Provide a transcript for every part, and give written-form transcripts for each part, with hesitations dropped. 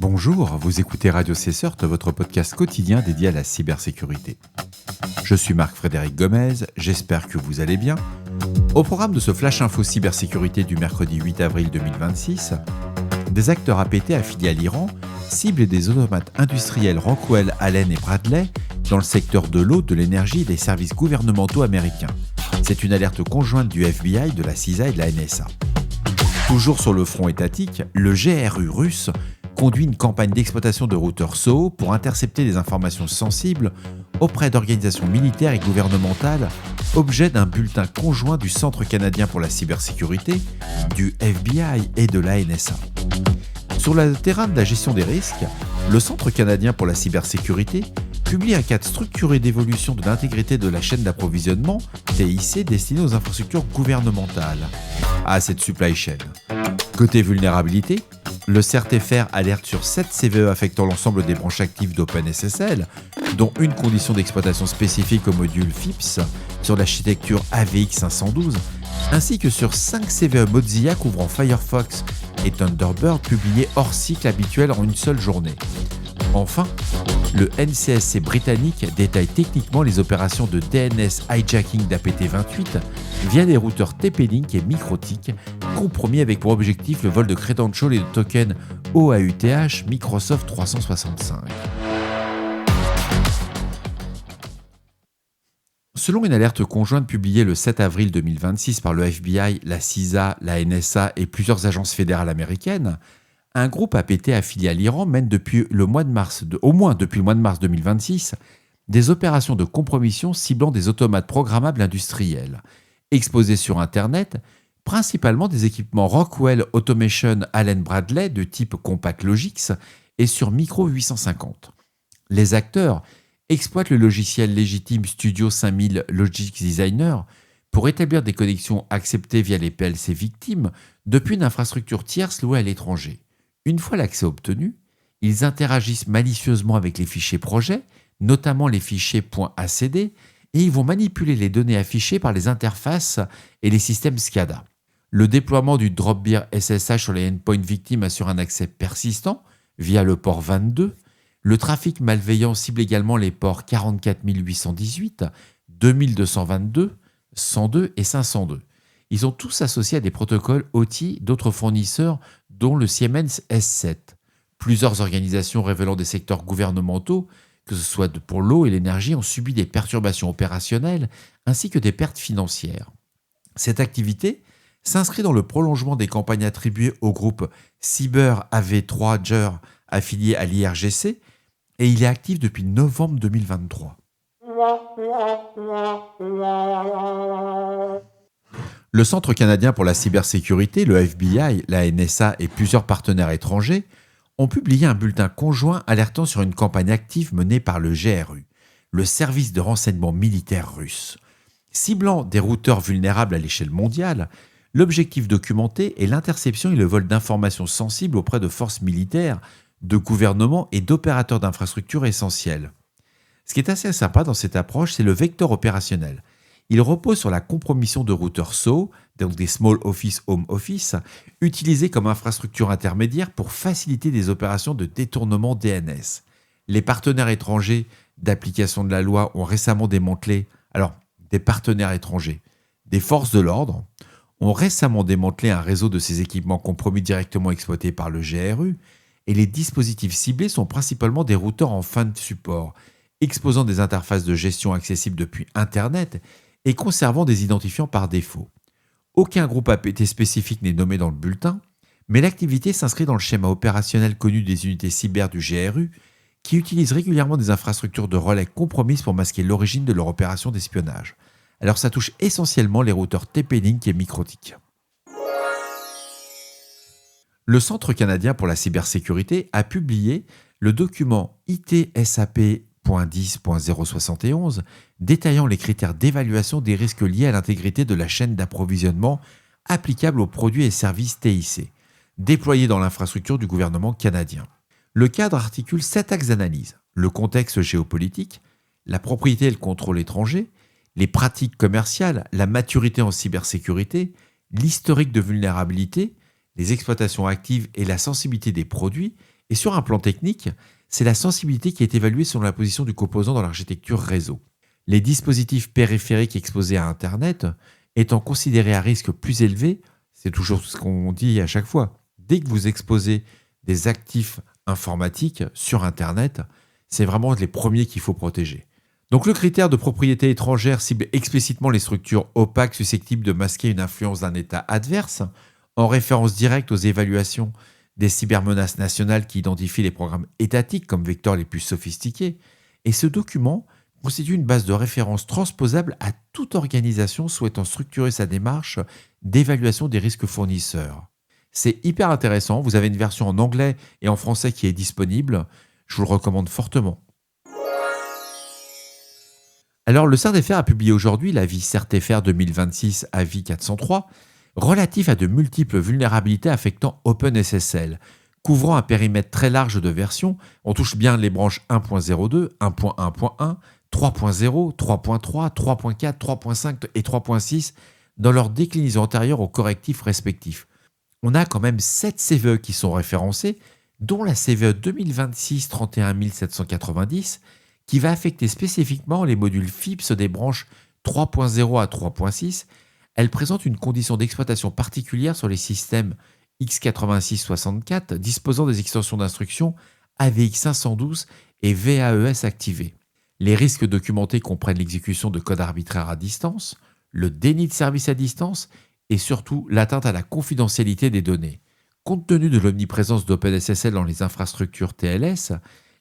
Bonjour, vous écoutez Radio CSERT, votre podcast quotidien dédié à la cybersécurité. Je suis Marc-Frédéric Gomez, j'espère que vous allez bien. Au programme de ce Flash Info Cybersécurité du mercredi 8 avril 2026, des acteurs APT affiliés à l'Iran ciblent des automates industriels Rockwell, Allen et Bradley dans le secteur de l'eau, de l'énergie et des services gouvernementaux américains. C'est une alerte conjointe du FBI, de la CISA et de la NSA. Toujours sur le front étatique, le GRU russe conduit une campagne d'exploitation de routeurs SOHO pour intercepter des informations sensibles auprès d'organisations militaires et gouvernementales, objet d'un bulletin conjoint du Centre canadien pour la cybersécurité, du FBI et de la NSA. Sur le terrain de la gestion des risques, le Centre canadien pour la cybersécurité publie un cadre structuré d'évolution de l'intégrité de la chaîne d'approvisionnement, TIC, destiné aux infrastructures gouvernementales. À cette supply chain. Côté vulnérabilité, le CERT-FR alerte sur 7 CVE affectant l'ensemble des branches actives d'OpenSSL, dont une condition d'exploitation spécifique au module FIPS sur l'architecture AVX 512, ainsi que sur 5 CVE Mozilla couvrant Firefox et Thunderbird publiés hors cycle habituel en une seule journée. Enfin, le NCSC britannique détaille techniquement les opérations de DNS hijacking d'APT28 via des routeurs TP-Link et MikroTik, compromis avec pour objectif le vol de credentials et de tokens OAuth Microsoft 365. Selon une alerte conjointe publiée le 7 avril 2026 par le FBI, la CISA, la NSA et plusieurs agences fédérales américaines, un groupe APT affilié à l'Iran mène au moins depuis le mois de mars 2026 des opérations de compromission ciblant des automates programmables industriels, exposés sur Internet, principalement des équipements Rockwell Automation Allen Bradley de type Compact Logix et sur Micro 850. Les acteurs exploitent le logiciel légitime Studio 5000 Logix Designer pour établir des connexions acceptées via les PLC victimes depuis une infrastructure tierce louée à l'étranger. Une fois l'accès obtenu, ils interagissent malicieusement avec les fichiers projets, notamment les fichiers .acd, et ils vont manipuler les données affichées par les interfaces et les systèmes SCADA. Le déploiement du Dropbear SSH sur les endpoints victimes assure un accès persistant via le port 22. Le trafic malveillant cible également les ports 44818, 2222, 102 et 502. Ils sont tous associés à des protocoles OT d'autres fournisseurs, dont le Siemens S7. Plusieurs organisations révélant des secteurs gouvernementaux, que ce soit pour l'eau et l'énergie, ont subi des perturbations opérationnelles ainsi que des pertes financières. Cette activité s'inscrit dans le prolongement des campagnes attribuées au groupe Cyber AV3 affilié à l'IRGC, et il est actif depuis novembre 2023. Le Centre canadien pour la cybersécurité, le FBI, la NSA et plusieurs partenaires étrangers ont publié un bulletin conjoint alertant sur une campagne active menée par le GRU, le service de renseignement militaire russe. Ciblant des routeurs vulnérables à l'échelle mondiale, l'objectif documenté est l'interception et le vol d'informations sensibles auprès de forces militaires, de gouvernements et d'opérateurs d'infrastructures essentielles. Ce qui est assez sympa dans cette approche, c'est le vecteur opérationnel. Il repose sur la compromission de routeurs SOHO, donc des Small Office Home Office, utilisés comme infrastructure intermédiaire pour faciliter des opérations de détournement DNS. Les partenaires étrangers d'application de la loi ont récemment démantelé, des partenaires étrangers, des forces de l'ordre, ont récemment démantelé un réseau de ces équipements compromis directement exploités par le GRU, et les dispositifs ciblés sont principalement des routeurs en fin de support, exposant des interfaces de gestion accessibles depuis Internet et conservant des identifiants par défaut. Aucun groupe APT spécifique n'est nommé dans le bulletin, mais l'activité s'inscrit dans le schéma opérationnel connu des unités cyber du GRU, qui utilisent régulièrement des infrastructures de relais compromises pour masquer l'origine de leur opération d'espionnage. Alors ça touche essentiellement les routeurs TP-Link et MikroTik. Le Centre canadien pour la cybersécurité a publié le document ITSAP.10.071 détaillant les critères d'évaluation des risques liés à l'intégrité de la chaîne d'approvisionnement applicable aux produits et services TIC, déployés dans l'infrastructure du gouvernement canadien. Le cadre articule 7 axes d'analyse: le contexte géopolitique, la propriété et le contrôle étranger, les pratiques commerciales, la maturité en cybersécurité, l'historique de vulnérabilité, les exploitations actives et la sensibilité des produits, Et sur un plan technique, c'est la sensibilité qui est évaluée selon la position du composant dans l'architecture réseau. Les dispositifs périphériques exposés à Internet étant considérés à risque plus élevé, c'est toujours ce qu'on dit à chaque fois, dès que vous exposez des actifs informatiques sur Internet, c'est vraiment les premiers qu'il faut protéger. Donc le critère de propriété étrangère cible explicitement les structures opaques susceptibles de masquer une influence d'un État adverse, en référence directe aux évaluations des cybermenaces nationales qui identifient les programmes étatiques comme vecteurs les plus sophistiqués. Et ce document constitue une base de référence transposable à toute organisation souhaitant structurer sa démarche d'évaluation des risques fournisseurs. C'est hyper intéressant, vous avez une version en anglais et en français qui est disponible, je vous le recommande fortement. Alors le CERT-FR a publié aujourd'hui l'avis CERT-FR 2026 avis 403 relatif à de multiples vulnérabilités affectant OpenSSL, couvrant un périmètre très large de versions. On touche bien les branches 1.02, 1.1.1, 3.0, 3.3, 3.4, 3.5 et 3.6 dans leur déclinaison antérieure aux correctifs respectifs. On a quand même 7 CVE qui sont référencés, dont la CVE 2026 31790 qui va affecter spécifiquement les modules FIPS des branches 3.0 à 3.6. Elle présente une condition d'exploitation particulière sur les systèmes x86-64 disposant des extensions d'instruction AVX 512 et VAES activées. Les risques documentés comprennent l'exécution de codes arbitraires à distance, le déni de service à distance et surtout l'atteinte à la confidentialité des données. Compte tenu de l'omniprésence d'OpenSSL dans les infrastructures TLS,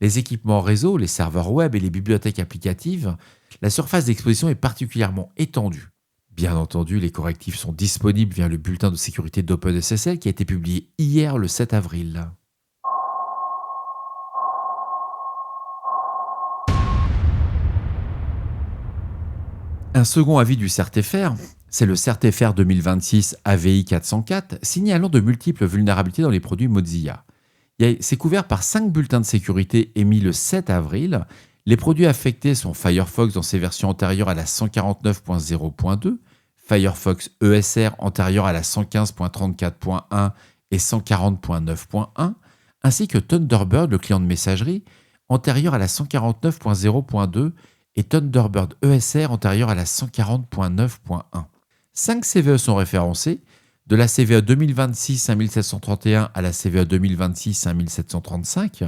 les équipements réseau, les serveurs web et les bibliothèques applicatives, la surface d'exposition est particulièrement étendue. Bien entendu, les correctifs sont disponibles via le bulletin de sécurité d'OpenSSL qui a été publié hier le 7 avril. Un second avis du CERT-FR, c'est le CERT-FR 2026 AVI 404, signalant de multiples vulnérabilités dans les produits Mozilla. C'est couvert par 5 bulletins de sécurité émis le 7 avril. Les produits affectés sont Firefox dans ses versions antérieures à la 149.0.2, Firefox ESR antérieur à la 115.34.1 et 140.9.1, ainsi que Thunderbird, le client de messagerie, antérieur à la 149.0.2 et Thunderbird ESR antérieur à la 140.9.1. 5 CVE sont référencés, de la CVE 2026 5731 à la CVE 2026 5735,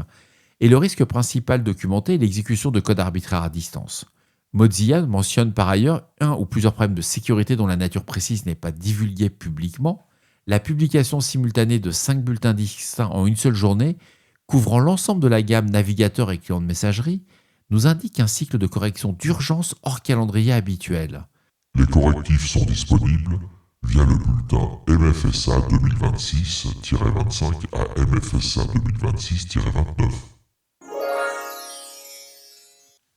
et le risque principal documenté est l'exécution de codes arbitraires à distance. Mozilla mentionne par ailleurs un ou plusieurs problèmes de sécurité dont la nature précise n'est pas divulguée publiquement, la publication simultanée de 5 bulletins distincts en une seule journée, couvrant l'ensemble de la gamme navigateur et client de messagerie, nous indique un cycle de correction d'urgence hors calendrier habituel. Les correctifs sont disponibles via le bulletin MFSA 2026-25 à MFSA 2026-29.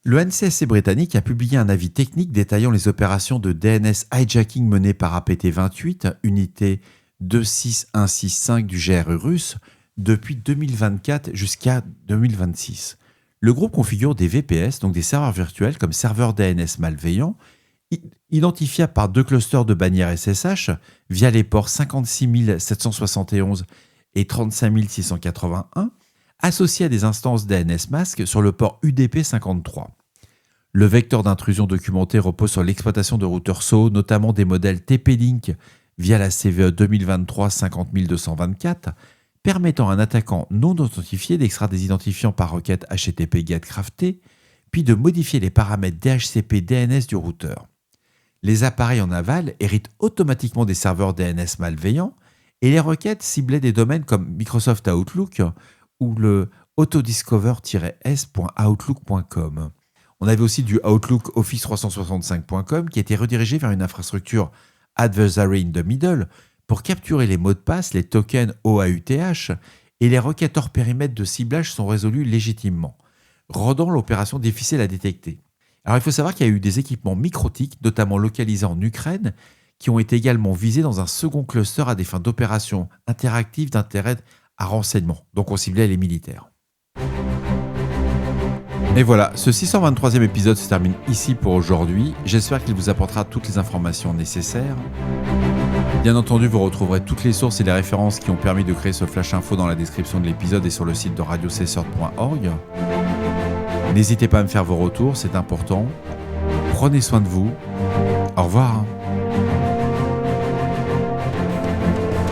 Le NCSC britannique a publié un avis technique détaillant les opérations de DNS hijacking menées par APT28, unité 26165 du GRU russe, depuis 2024 jusqu'à 2026. Le groupe configure des VPS, donc des serveurs virtuels comme serveurs DNS malveillants, identifiables par 2 clusters de bannières SSH via les ports 56 771 et 35 681, associés à des instances DNS masques sur le port UDP 53. Le vecteur d'intrusion documenté repose sur l'exploitation de routeurs SOHO, notamment des modèles TP-Link via la CVE 2023 50224, permettant à un attaquant non authentifié d'extraire des identifiants par requête HTTP GET CRAFT, puis de modifier les paramètres DHCP DNS du routeur. Les appareils en aval héritent automatiquement des serveurs DNS malveillants et les requêtes ciblaient des domaines comme Microsoft Outlook ou le autodiscover-s.outlook.com. On avait aussi du Outlook Office 365.com qui a été redirigé vers une infrastructure Adversary in the Middle pour capturer les mots de passe, les tokens OAuth et les requêtes hors périmètre de ciblage sont résolues légitimement, rendant l'opération difficile à détecter. Alors il faut savoir qu'il y a eu des équipements microtiques, notamment localisés en Ukraine, qui ont été également visés dans un second cluster à des fins d'opérations interactives d'intérêt à renseignement. Donc on ciblait les militaires. Et voilà, ce 623e épisode se termine ici pour aujourd'hui. J'espère qu'il vous apportera toutes les informations nécessaires. Bien entendu, vous retrouverez toutes les sources et les références qui ont permis de créer ce flash info dans la description de l'épisode et sur le site de radiocesseur.org. N'hésitez pas à me faire vos retours, c'est important. Prenez soin de vous. Au revoir.